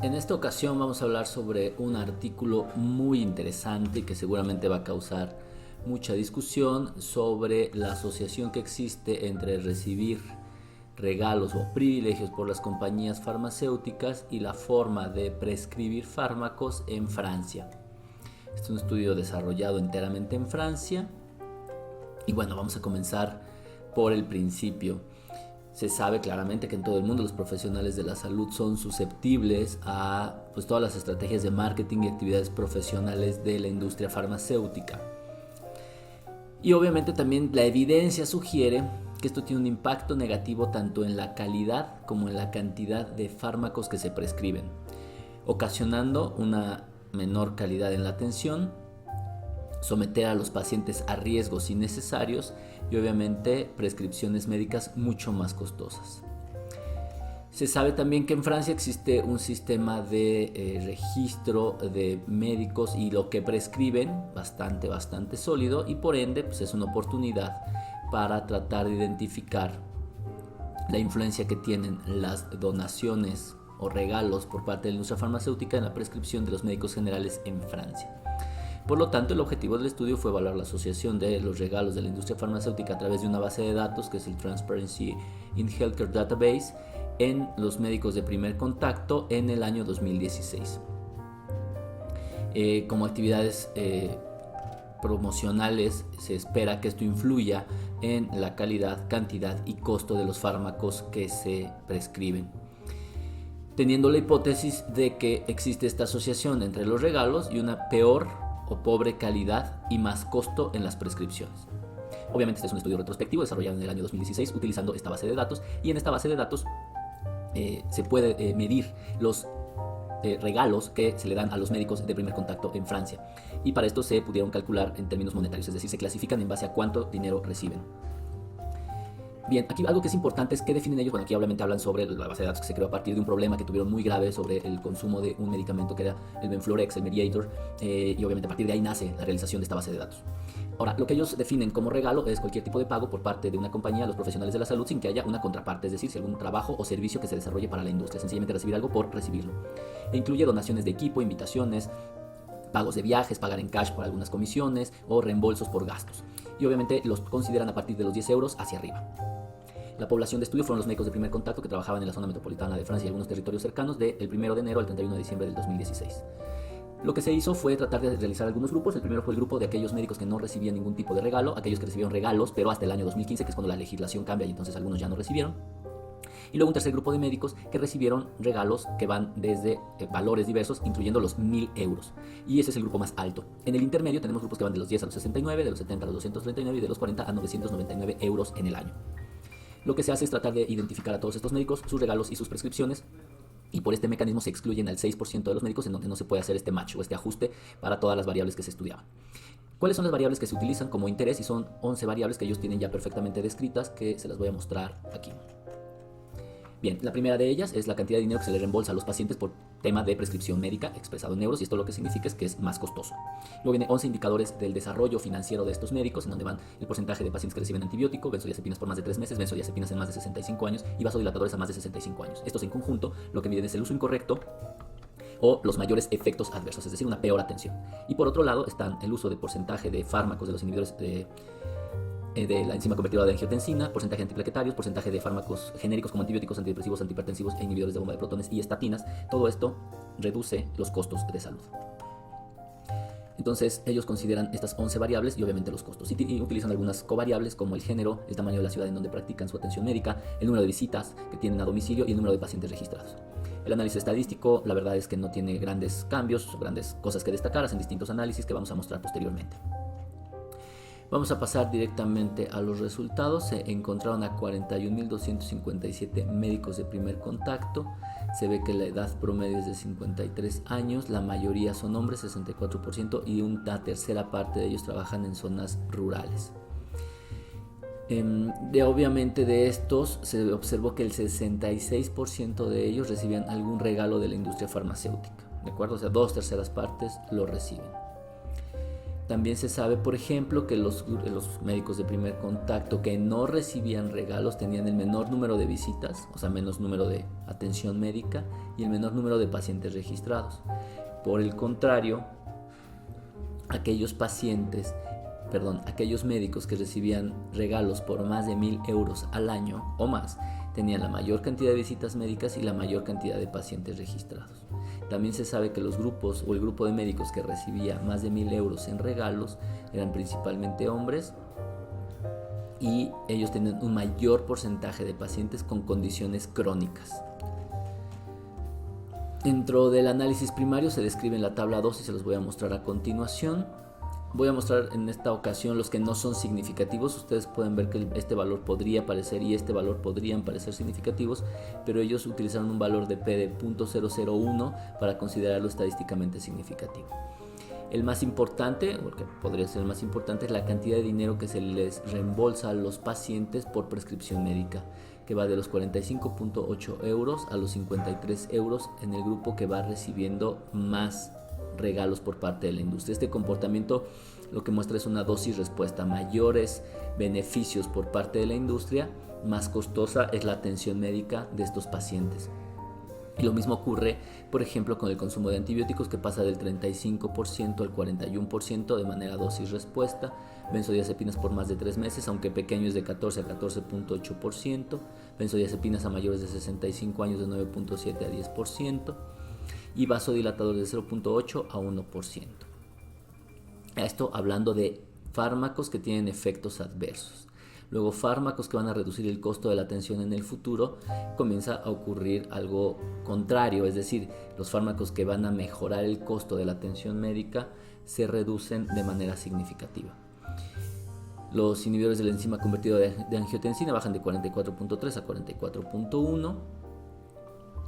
En esta ocasión vamos a hablar sobre un artículo muy interesante que seguramente va a causar mucha discusión sobre la asociación que existe entre recibir regalos o privilegios por las compañías farmacéuticas y la forma de prescribir fármacos en Francia. Este es un estudio desarrollado enteramente en Francia y bueno, vamos a comenzar por el principio. Se sabe claramente que en todo el mundo los profesionales de la salud son susceptibles a todas las estrategias de marketing y actividades profesionales de la industria farmacéutica. Y obviamente también la evidencia sugiere que esto tiene un impacto negativo tanto en la calidad como en la cantidad de fármacos que se prescriben, ocasionando una menor calidad en la atención, someter a los pacientes a riesgos innecesarios y obviamente prescripciones médicas mucho más costosas. Se sabe también que en Francia existe un sistema de registro de médicos y lo que prescriben bastante sólido, y por ende es una oportunidad para tratar de identificar la influencia que tienen las donaciones o regalos por parte de la industria farmacéutica en la prescripción de los médicos generales en Francia. Por lo tanto, el objetivo del estudio fue evaluar la asociación de los regalos de la industria farmacéutica a través de una base de datos que es el Transparency in Healthcare Database en los médicos de primer contacto en el año 2016. Como actividades promocionales se espera que esto influya en la calidad, cantidad y costo de los fármacos que se prescriben, teniendo la hipótesis de que existe esta asociación entre los regalos y una peor o pobre calidad y más costo en las prescripciones. Obviamente este es un estudio retrospectivo desarrollado en el año 2016 utilizando esta base de datos, y en esta base de datos se puede medir los regalos que se le dan a los médicos de primer contacto en Francia, y para esto se pudieron calcular en términos monetarios, es decir, se clasifican en base a cuánto dinero reciben. Bien, aquí algo que es importante es que definen ellos. Bueno, aquí obviamente hablan sobre la base de datos que se creó a partir de un problema que tuvieron muy grave sobre el consumo de un medicamento que era el Benfluorex, el Mediator, y obviamente a partir de ahí nace la realización de esta base de datos. Ahora, lo que ellos definen como regalo es cualquier tipo de pago por parte de una compañía a los profesionales de la salud sin que haya una contraparte, es decir, si algún trabajo o servicio que se desarrolle para la industria, sencillamente recibir algo por recibirlo. E incluye donaciones de equipo, invitaciones, pagos de viajes, pagar en cash por algunas comisiones o reembolsos por gastos. Y obviamente los consideran a partir de los 10 euros hacia arriba. La población de estudio fueron los médicos de primer contacto que trabajaban en la zona metropolitana de Francia y algunos territorios cercanos del 1 de enero al 31 de diciembre del 2016. Lo que se hizo fue tratar de realizar algunos grupos. El primero fue el grupo de aquellos médicos que no recibían ningún tipo de regalo, aquellos que recibieron regalos, pero hasta el año 2015, que es cuando la legislación cambia y entonces algunos ya no recibieron. Y luego un tercer grupo de médicos que recibieron regalos que van desde valores diversos, incluyendo los 1.000 euros. Y ese es el grupo más alto. En el intermedio tenemos grupos que van de los 10 a los 69, de los 70 a los 239 y de los 40 a 999 euros en el año. Lo que se hace es tratar de identificar a todos estos médicos, sus regalos y sus prescripciones, y por este mecanismo se excluyen al 6% de los médicos en donde no se puede hacer este match o este ajuste para todas las variables que se estudiaban. ¿Cuáles son las variables que se utilizan como interés? Y son 11 variables que ellos tienen ya perfectamente descritas, que se las voy a mostrar aquí. Bien, la primera de ellas es la cantidad de dinero que se le reembolsa a los pacientes por tema de prescripción médica expresado en euros, y esto lo que significa es que es más costoso. Luego viene 11 indicadores del desarrollo financiero de estos médicos, en donde van el porcentaje de pacientes que reciben antibiótico, benzodiazepinas por más de 3 meses, benzodiazepinas en más de 65 años y vasodilatadores a más de 65 años. Estos en conjunto lo que miden es el uso incorrecto o los mayores efectos adversos, es decir, una peor atención. Y por otro lado están el uso de porcentaje de fármacos de los inhibidores de la enzima convertidora de angiotensina, porcentaje de antiplaquetarios, porcentaje de fármacos genéricos como antibióticos, antidepresivos, antihipertensivos e inhibidores de bomba de protones y estatinas. Todo esto reduce los costos de salud. Entonces ellos consideran estas 11 variables y obviamente los costos, y utilizan algunas covariables como el género, el tamaño de la ciudad en donde practican su atención médica, el número de visitas que tienen a domicilio y el número de pacientes registrados. El análisis estadístico, la verdad es que no tiene grandes cambios, grandes cosas que destacar, hacen distintos análisis que vamos a mostrar posteriormente. Vamos a pasar directamente a los resultados. Se encontraron a 41.257 médicos de primer contacto. Se ve que la edad promedio es de 53 años, la mayoría son hombres, 64%, y una tercera parte de ellos trabajan en zonas rurales. Obviamente de estos se observó que el 66% de ellos recibían algún regalo de la industria farmacéutica, ¿de acuerdo? O sea, 2/3 partes lo reciben. También se sabe, por ejemplo, que los médicos de primer contacto que no recibían regalos tenían el menor número de visitas, o sea, menos número de atención médica y el menor número de pacientes registrados. Por el contrario, aquellos médicos que recibían regalos por más de 1,000 euros al año o más, tenían la mayor cantidad de visitas médicas y la mayor cantidad de pacientes registrados. También se sabe que los grupos o el grupo de médicos que recibía más de 1,000 euros en regalos eran principalmente hombres y ellos tenían un mayor porcentaje de pacientes con condiciones crónicas. Dentro del análisis primario se describe en la tabla 2 y se los voy a mostrar a continuación. Voy a mostrar en esta ocasión los que no son significativos. Ustedes pueden ver que este valor podría parecer y este valor podrían parecer significativos, pero ellos utilizaron un valor de P de 0.001 para considerarlo estadísticamente significativo. El más importante, o el que podría ser el más importante, es la cantidad de dinero que se les reembolsa a los pacientes por prescripción médica, que va de los 45.8 euros a los 53 euros en el grupo que va recibiendo más regalos por parte de la industria. Este comportamiento lo que muestra es una dosis-respuesta, mayores beneficios por parte de la industria, más costosa es la atención médica de estos pacientes. Y lo mismo ocurre, por ejemplo, con el consumo de antibióticos, que pasa del 35% al 41% de manera dosis-respuesta, benzodiazepinas por más de 3 meses, aunque pequeño es de 14 a 14.8%, benzodiazepinas a mayores de 65 años de 9.7 a 10%, y vasodilatadores de 0.8 a 1%. Esto hablando de fármacos que tienen efectos adversos. Luego, fármacos que van a reducir el costo de la atención en el futuro, comienza a ocurrir algo contrario, es decir, los fármacos que van a mejorar el costo de la atención médica se reducen de manera significativa. Los inhibidores de la enzima convertida de angiotensina bajan de 44.3 a 44.1,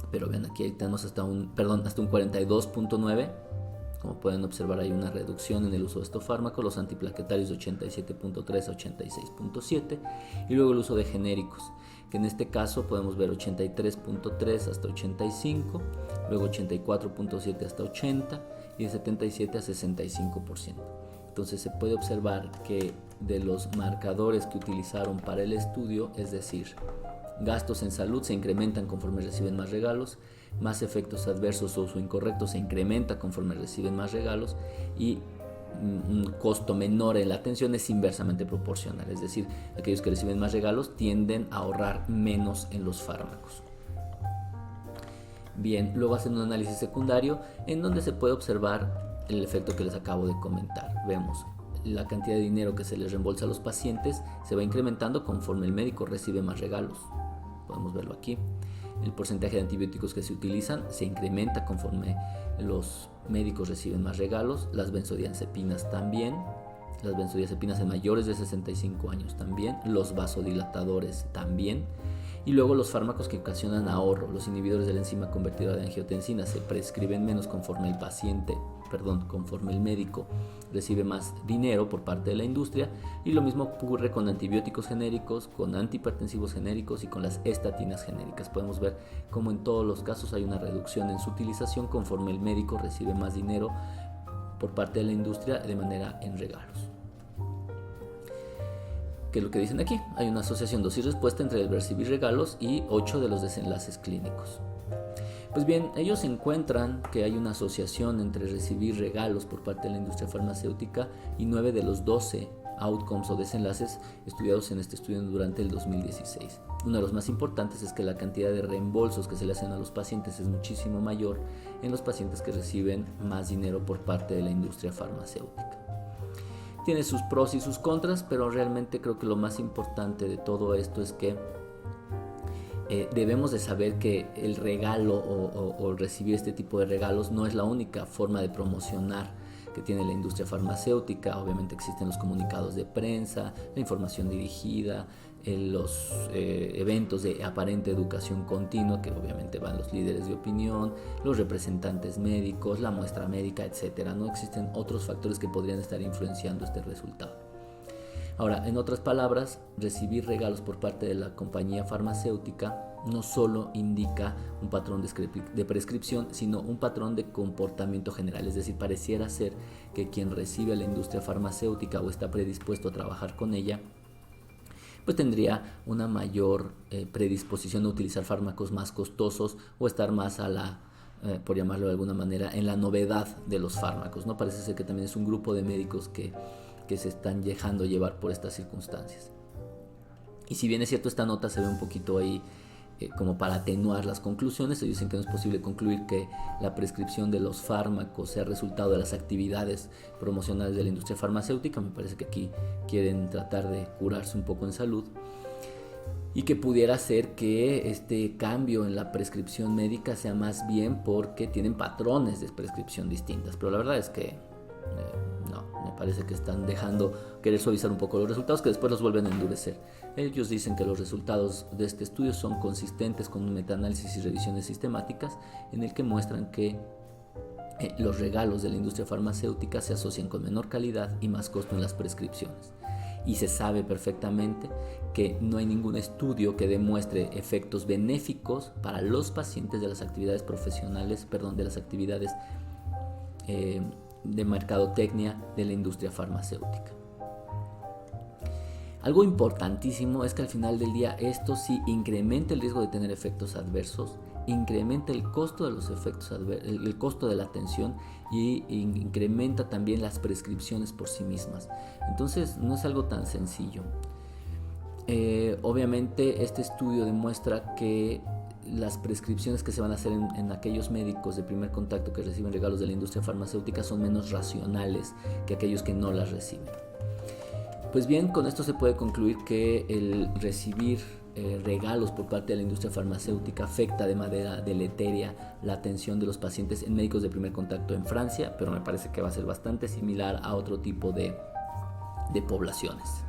pero vean, aquí tenemos hasta un 42.9. Como pueden observar, hay una reducción en el uso de estos fármacos, los antiplaquetarios de 87.3 a 86.7, y luego el uso de genéricos, que en este caso podemos ver 83.3 hasta 85, luego 84.7 hasta 80 y de 77 a 65%. Entonces se puede observar que de los marcadores que utilizaron para el estudio, es decir, gastos en salud se incrementan conforme reciben más regalos, más efectos adversos o uso incorrecto se incrementa conforme reciben más regalos, y un costo menor en la atención es inversamente proporcional, es decir, aquellos que reciben más regalos tienden a ahorrar menos en los fármacos. Bien, luego hacen un análisis secundario en donde se puede observar el efecto que les acabo de comentar. Vemos la cantidad de dinero que se les reembolsa a los pacientes se va incrementando conforme el médico recibe más regalos. Podemos verlo aquí. El porcentaje de antibióticos que se utilizan se incrementa conforme los médicos reciben más regalos. Las benzodiazepinas también. Las benzodiazepinas en mayores de 65 años también. Los vasodilatadores también. Y luego los fármacos que ocasionan ahorro. Los inhibidores de la enzima convertidora de angiotensina se prescriben menos conforme el médico recibe más dinero por parte de la industria, y lo mismo ocurre con antibióticos genéricos, con antihipertensivos genéricos y con las estatinas genéricas. Podemos ver cómo en todos los casos hay una reducción en su utilización conforme el médico recibe más dinero por parte de la industria de manera en regalos. ¿Qué es lo que dicen aquí? Hay una asociación dosis-respuesta entre el recibir regalos y 8 de los desenlaces clínicos. Pues bien, ellos encuentran que hay una asociación entre recibir regalos por parte de la industria farmacéutica y 9 de los 12 outcomes o desenlaces estudiados en este estudio durante el 2016. Uno de los más importantes es que la cantidad de reembolsos que se le hacen a los pacientes es muchísimo mayor en los pacientes que reciben más dinero por parte de la industria farmacéutica. Tiene sus pros y sus contras, pero realmente creo que lo más importante de todo esto es que debemos de saber que el regalo o recibir este tipo de regalos no es la única forma de promocionar que tiene la industria farmacéutica. Obviamente existen los comunicados de prensa, la información dirigida, los eventos de aparente educación continua, que obviamente van los líderes de opinión, los representantes médicos, la muestra médica, etc. No existen otros factores que podrían estar influenciando este resultado. Ahora, en otras palabras, recibir regalos por parte de la compañía farmacéutica no solo indica un patrón de prescripción, sino un patrón de comportamiento general. Es decir, pareciera ser que quien recibe a la industria farmacéutica o está predispuesto a trabajar con ella, pues tendría una mayor predisposición a utilizar fármacos más costosos o estar más a la, por llamarlo de alguna manera, en la novedad de los fármacos, ¿no? Parece ser que también es un grupo de médicos que se están dejando llevar por estas circunstancias. Y si bien es cierto, esta nota se ve un poquito ahí como para atenuar las conclusiones. Ellos dicen que no es posible concluir que la prescripción de los fármacos sea resultado de las actividades promocionales de la industria farmacéutica. Me parece que aquí quieren tratar de curarse un poco en salud, y que pudiera ser que este cambio en la prescripción médica sea más bien porque tienen patrones de prescripción distintas. Pero la verdad es que no, me parece que están dejando querer suavizar un poco los resultados, que después los vuelven a endurecer. Ellos dicen que los resultados de este estudio son consistentes con un metaanálisis y revisiones sistemáticas en el que muestran que los regalos de la industria farmacéutica se asocian con menor calidad y más costo en las prescripciones. Y se sabe perfectamente que no hay ningún estudio que demuestre efectos benéficos para los pacientes de las actividades profesionales, de las actividades de mercadotecnia de la industria farmacéutica. Algo importantísimo es que al final del día esto sí incrementa el riesgo de tener efectos adversos, incrementa el costo de los efectos adversos, el costo de la atención, y incrementa también las prescripciones por sí mismas. Entonces no es algo tan sencillo. Obviamente este estudio demuestra que las prescripciones que se van a hacer en aquellos médicos de primer contacto que reciben regalos de la industria farmacéutica son menos racionales que aquellos que no las reciben. Pues bien, con esto se puede concluir que el recibir regalos por parte de la industria farmacéutica afecta de manera deletérea la atención de los pacientes en médicos de primer contacto en Francia, pero me parece que va a ser bastante similar a otro tipo de poblaciones.